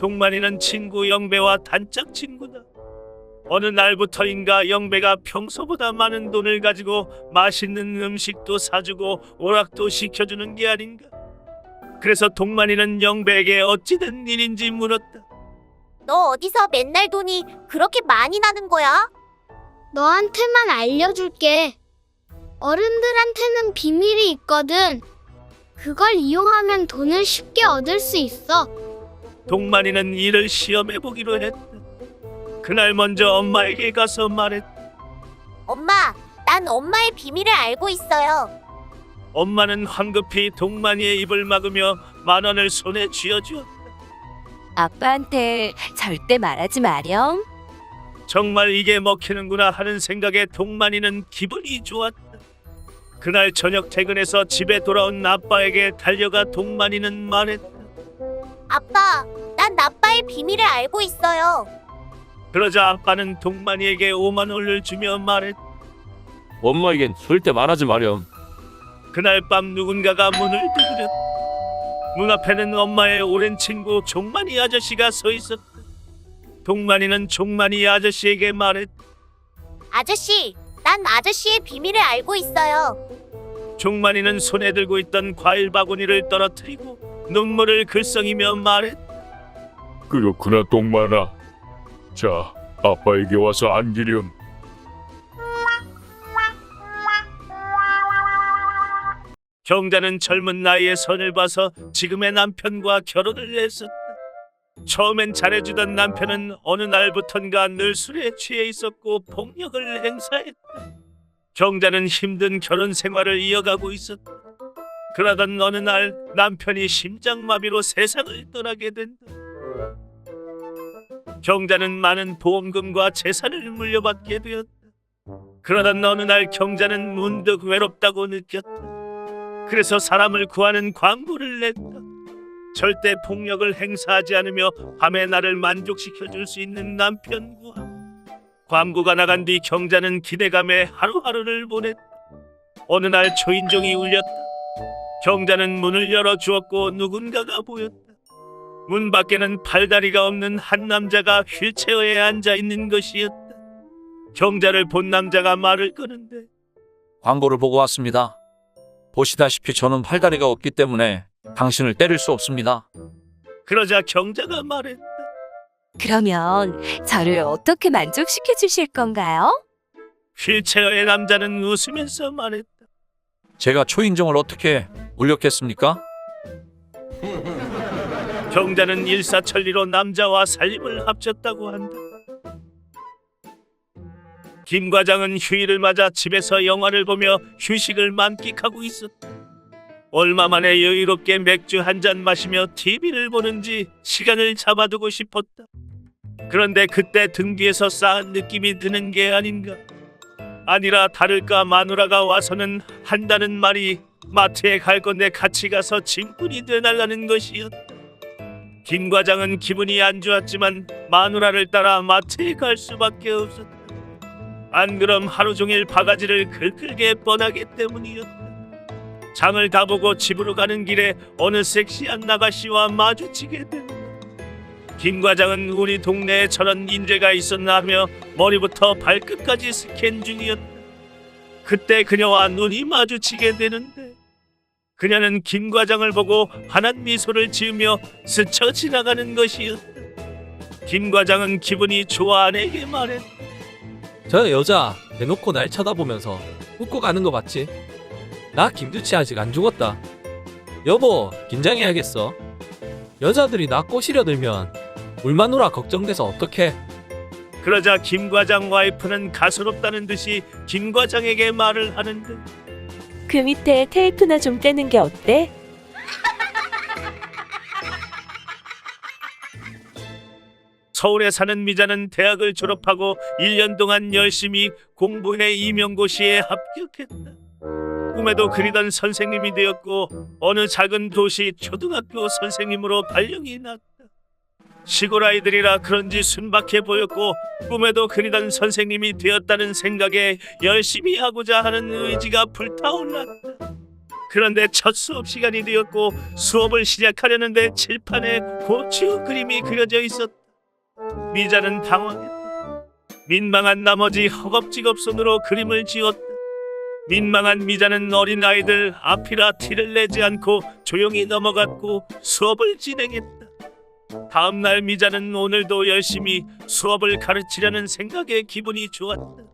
동만이는 친구 영배와 단짝 친구다. 어느 날부터인가 영배가 평소보다 많은 돈을 가지고 맛있는 음식도 사주고 오락도 시켜주는 게 아닌가. 그래서 동만이는 영배에게 어찌 된 일인지 물었다. 너 어디서 맨날 돈이 그렇게 많이 나는 거야? 너한테만 알려줄게. 어른들한테는 비밀이 있거든. 그걸 이용하면 돈을 쉽게 얻을 수 있어. 동만이는 이를 시험해보기로 했다. 그날 먼저 엄마에게 가서 말했다. 엄마, 난 엄마의 비밀을 알고 있어요. 엄마는 황급히 동만이의 입을 막으며 10,000원을 손에 쥐어주었다. 아빠한테 절대 말하지 마렴. 정말 이게 먹히는구나 하는 생각에 동만이는 기분이 좋았다. 그날 저녁 퇴근해서 집에 돌아온 아빠에게 달려가 동만이는 말했다. 아빠, 난 아빠의 비밀을 알고 있어요. 그러자 아빠는 동만이에게 50,000원을 주며 말했다. 엄마에겐 절대 말하지 마렴. 그날 밤 누군가가 문을 두드렸다. 문 앞에는 엄마의 오랜 친구 종만이 아저씨가 서 있었다. 동만이는 종만이 아저씨에게 말했다. 아저씨, 난 아저씨의 비밀을 알고 있어요. 종만이는 손에 들고 있던 과일 바구니를 떨어뜨리고 눈물을 글썽이며 말했다. 그렇구나, 동만아. 자, 아빠에게 와서 앉으렴. 경자는 젊은 나이에 선을 봐서 지금의 남편과 결혼을 했었다. 처음엔 잘해주던 남편은 어느 날부턴가 늘 술에 취해 있었고 폭력을 행사했다. 경자는 힘든 결혼 생활을 이어가고 있었다. 그러던 어느 날 남편이 심장마비로 세상을 떠나게 된다. 경자는 많은 보험금과 재산을 물려받게 되었다. 그러던 어느 날 경자는 문득 외롭다고 느꼈다. 그래서 사람을 구하는 광고를 냈다. 절대 폭력을 행사하지 않으며 밤에 나를 만족시켜줄 수 있는 남편 구하. 광고가 나간 뒤 경자는 기대감에 하루하루를 보냈다. 어느 날 초인종이 울렸다. 경자는 문을 열어주었고 누군가가 보였다. 문 밖에는 팔다리가 없는 한 남자가 휠체어에 앉아있는 것이었다. 경자를 본 남자가 말을 꺼는데, 광고를 보고 왔습니다. 보시다시피 저는 팔다리가 없기 때문에 당신을 때릴 수 없습니다. 그러자 경자가 말했다. 그러면 저를 어떻게 만족시켜 주실 건가요? 휠체어의 남자는 웃으면서 말했다. 제가 초인종을 어떻게 울렸겠습니까? 경자는 일사천리로 남자와 살림을 합쳤다고 한다. 김 과장은 휴일을 맞아 집에서 영화를 보며 휴식을 만끽하고 있었다. 얼마 만에 여유롭게 맥주 한 잔 마시며 TV를 보는지 시간을 잡아두고 싶었다. 그런데 그때 등 뒤에서 싸한 느낌이 드는 게 아닌가. 아니라 다를까 마누라가 와서는 한다는 말이 마트에 갈 건데 같이 가서 짐꾼이 되달라는 것이었다. 김 과장은 기분이 안 좋았지만 마누라를 따라 마트에 갈 수밖에 없었다. 안 그럼 하루 종일 바가지를 긁게 뻔하기 때문이었다. 장을 다 보고 집으로 가는 길에 어느 섹시한 나가씨와 마주치게 된다. 김 과장은 우리 동네에 저런 인재가 있었나 하며 머리부터 발끝까지 스캔 중이었다. 그때 그녀와 눈이 마주치게 되는데 그녀는 김 과장을 보고 환한 미소를 지으며 스쳐 지나가는 것이었다. 김 과장은 기분이 좋아 아내에게 말했다. 저 여자 대놓고 날 쳐다보면서 웃고 가는 거 봤지? 나 김두치 아직 안 죽었다. 여보, 긴장해야겠어. 여자들이 나 꼬시려 들면 울마누라 걱정돼서 어떡해. 그러자 김 과장 와이프는 가소롭다는 듯이 김 과장에게 말을 하는데, 그 밑에 테이프나 좀 떼는 게 어때? 서울에 사는 미자는 대학을 졸업하고 1년 동안 열심히 공부해 임용고시에 합격했다. 꿈에도 그리던 선생님이 되었고 어느 작은 도시 초등학교 선생님으로 발령이 났다. 시골 아이들이라 그런지 순박해 보였고 꿈에도 그리던 선생님이 되었다는 생각에 열심히 하고자 하는 의지가 불타올랐다. 그런데 첫 수업 시간이 되었고 수업을 시작하려는데 칠판에 고추 그림이 그려져 있었다. 미자는 당황했다. 민망한 나머지 허겁지겁 손으로 그림을 지었다. 민망한 미자는 어린 아이들 앞이라 티를 내지 않고 조용히 넘어갔고 수업을 진행했다. 다음 날 미자는 오늘도 열심히 수업을 가르치려는 생각에 기분이 좋았다.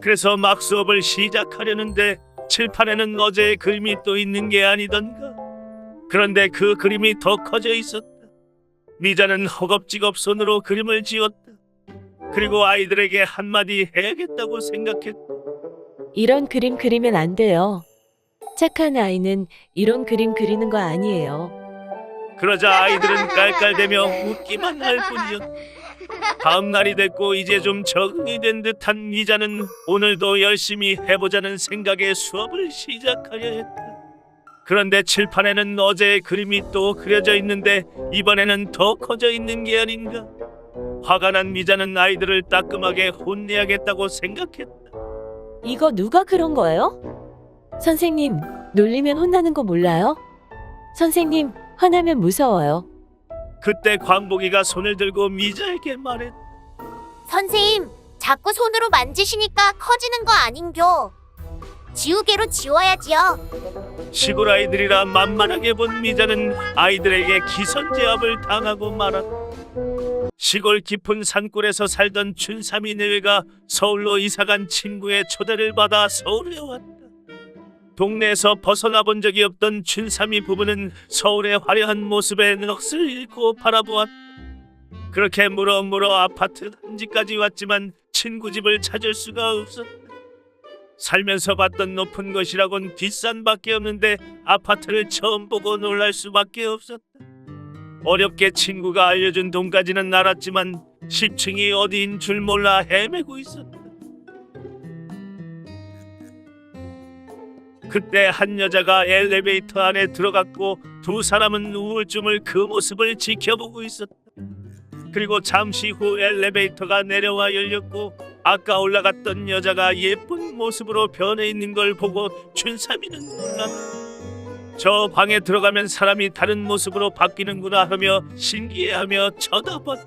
그래서 막 수업을 시작하려는데 칠판에는 어제의 그림이 또 있는 게 아니던가. 그런데 그 그림이 더 커져 있었다. 미자는 허겁지겁 손으로 그림을 지었다. 그리고 아이들에게 한마디 해야겠다고 생각했다. 이런 그림 그리면 안 돼요. 착한 아이는 이런 그림 그리는 거 아니에요. 그러자 아이들은 깔깔대며 웃기만 할 뿐이었다. 다음 날이 됐고 이제 좀 적응이 된 듯한 미자는 오늘도 열심히 해보자는 생각에 수업을 시작하려 했다. 그런데 칠판에는 어제의 그림이 또 그려져 있는데 이번에는 더 커져 있는 게 아닌가. 화가 난 미자는 아이들을 따끔하게 혼내야겠다고 생각했다. 이거 누가 그런 거예요? 선생님, 놀리면 혼나는 거 몰라요? 선생님, 화나면 무서워요. 그때 광복이가 손을 들고 미자에게 말했다. 선생님, 자꾸 손으로 만지시니까 커지는 거 아닌겨. 지우개로 지워야지요. 시골 아이들이라 만만하게 본 미자는 아이들에게 기선제압을 당하고 말았다. 시골 깊은 산골에서 살던 춘삼이 내외가 서울로 이사간 친구의 초대를 받아 서울에 왔다. 동네에서 벗어나 본 적이 없던 춘삼이 부부는 서울의 화려한 모습에 넋을 잃고 바라보았다. 그렇게 물어 아파트 한 집까지 왔지만 친구 집을 찾을 수가 없었다. 살면서 봤던 높은 것이라곤 뒷산밖에 없는데 아파트를 처음 보고 놀랄 수밖에 없었다. 어렵게 친구가 알려준 돈까지는 알았지만 10층이 어디인 줄 몰라 헤매고 있었다. 그때 한 여자가 엘리베이터 안에 들어갔고 두 사람은 우울증을 그 모습을 지켜보고 있었다. 그리고 잠시 후 엘리베이터가 내려와 열렸고 아까 올라갔던 여자가 예쁜 모습으로 변해 있는 걸 보고 춘삼이는 놀랐다. 저 방에 들어가면 사람이 다른 모습으로 바뀌는구나 하며 신기해하며 쳐다봤다.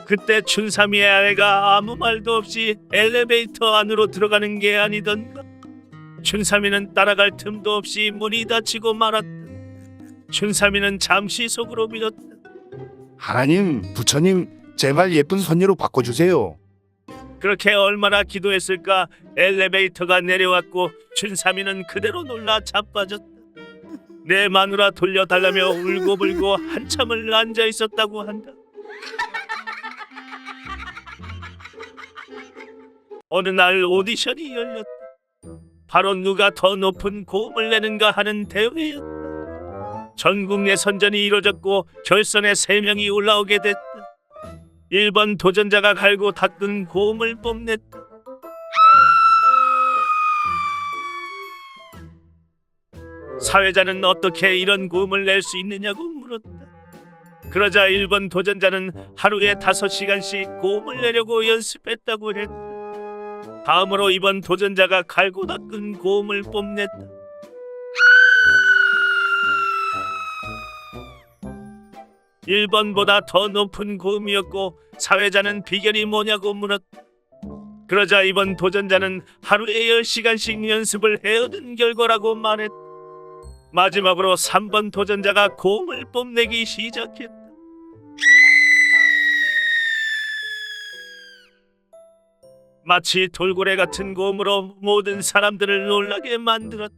그때 춘삼이의 아내가 아무 말도 없이 엘리베이터 안으로 들어가는 게 아니던가. 춘삼이는 따라갈 틈도 없이 문이 닫히고 말았다. 춘삼이는 잠시 속으로 밀었다. 하나님, 부처님, 제발 예쁜 손녀로 바꿔주세요. 그렇게 얼마나 기도했을까. 엘리베이터가 내려왔고 춘삼이는 그대로 놀라 자빠졌다. 내 마누라 돌려달라며 울고불고 한참을 앉아 있었다고 한다. 어느 날 오디션이 열렸다. 바로 누가 더 높은 고음을 내는가 하는 대회였다. 전국 예선전이 이루어졌고 결선에 3명이 올라오게 됐다. 1번 도전자가 갈고 닦은 고음을 뽐냈다. 사회자는 어떻게 이런 고음을 낼 수 있느냐고 물었다. 그러자 1번 도전자는 하루에 5시간씩 고음을 내려고 연습했다고 했다. 다음으로 2번 도전자가 갈고 닦은 고음을 뽐냈다. (1번보다) 더 높은 고음이었고 사회자는 비결이 뭐냐고 물었다. 그러자 2번 도전자는 하루에 10시간씩 연습을 해오던 결과라고 말했다. 마지막으로 3번 도전자가 고음을 뽐내기 시작했다. 마치 돌고래 같은 고음으로 모든 사람들을 놀라게 만들었다.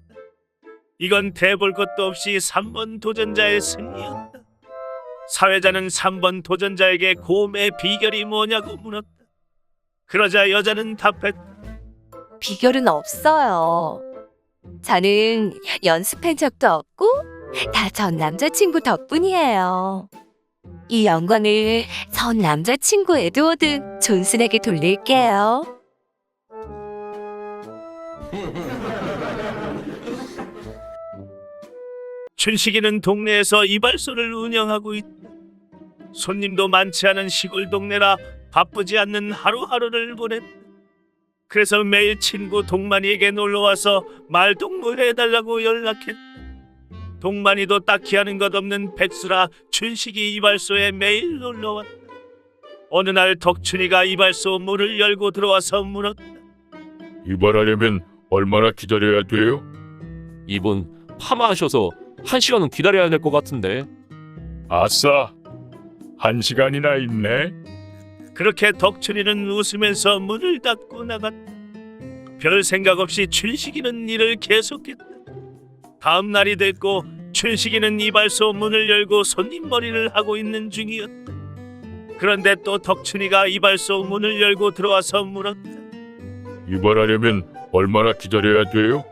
이건 대볼 것도 없이 3번 도전자의 승리였다. 사회자는 3번 도전자에게 고음의 비결이 뭐냐고 물었다. 그러자 여자는 답했다. 비결은 없어요. 저는 연습한 적도 없고 다 전 남자친구 덕분이에요. 이 영광을 전 남자친구 에드워드 존슨에게 돌릴게요. 춘식이는 동네에서 이발소를 운영하고 있다. 손님도 많지 않은 시골 동네라 바쁘지 않는 하루하루를 보냈다. 그래서 매일 친구 동만이에게 놀러와서 말동무 해달라고 연락했다. 동만이도 딱히 하는 것 없는 백수라 춘식이 이발소에 매일 놀러왔다. 어느 날 덕춘이가 이발소 문을 열고 들어와서 물었다. 이발하려면 얼마나 기다려야 돼요? 이분 파마하셔서 1시간은 기다려야 될 것 같은데. 아싸, 1시간이나 있네. 그렇게 덕춘이는 웃으면서 문을 닫고 나갔다. 별 생각 없이 춘식이는 일을 계속했다. 다음 날이 됐고 춘식이는 이발소 문을 열고 손님 머리를 하고 있는 중이었다. 그런데 또 덕춘이가 이발소 문을 열고 들어와서 물었다. 이발하려면 얼마나 기다려야 돼요?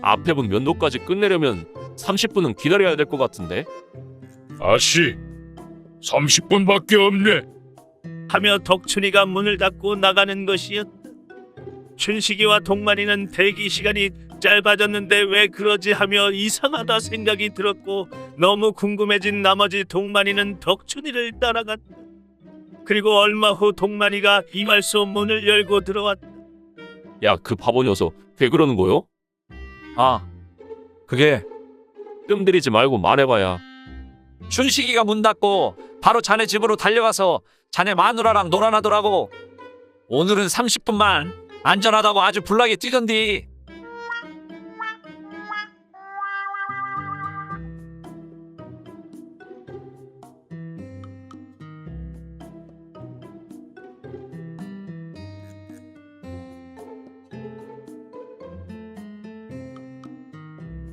앞에 분 면도까지 끝내려면 30분은 기다려야 될 것 같은데. 아씨, 30분밖에 없네. 하며 덕춘이가 문을 닫고 나가는 것이었다. 춘식이와 동만이는 대기 시간이 짧아졌는데 왜 그러지 하며 이상하다 생각이 들었고 너무 궁금해진 나머지 동만이는 덕춘이를 따라갔다. 그리고 얼마 후 동만이가 이발소 문을 열고 들어왔다. 야, 그 바보 녀석 왜 그러는 거요? 아, 그게 뜸들이지 말고 말해봐야. 춘식이가 문 닫고 바로 자네 집으로 달려가서 자네 마누라랑 놀아나더라고. 오늘은 30분만 안전하다고 아주 불나게 뛰던디.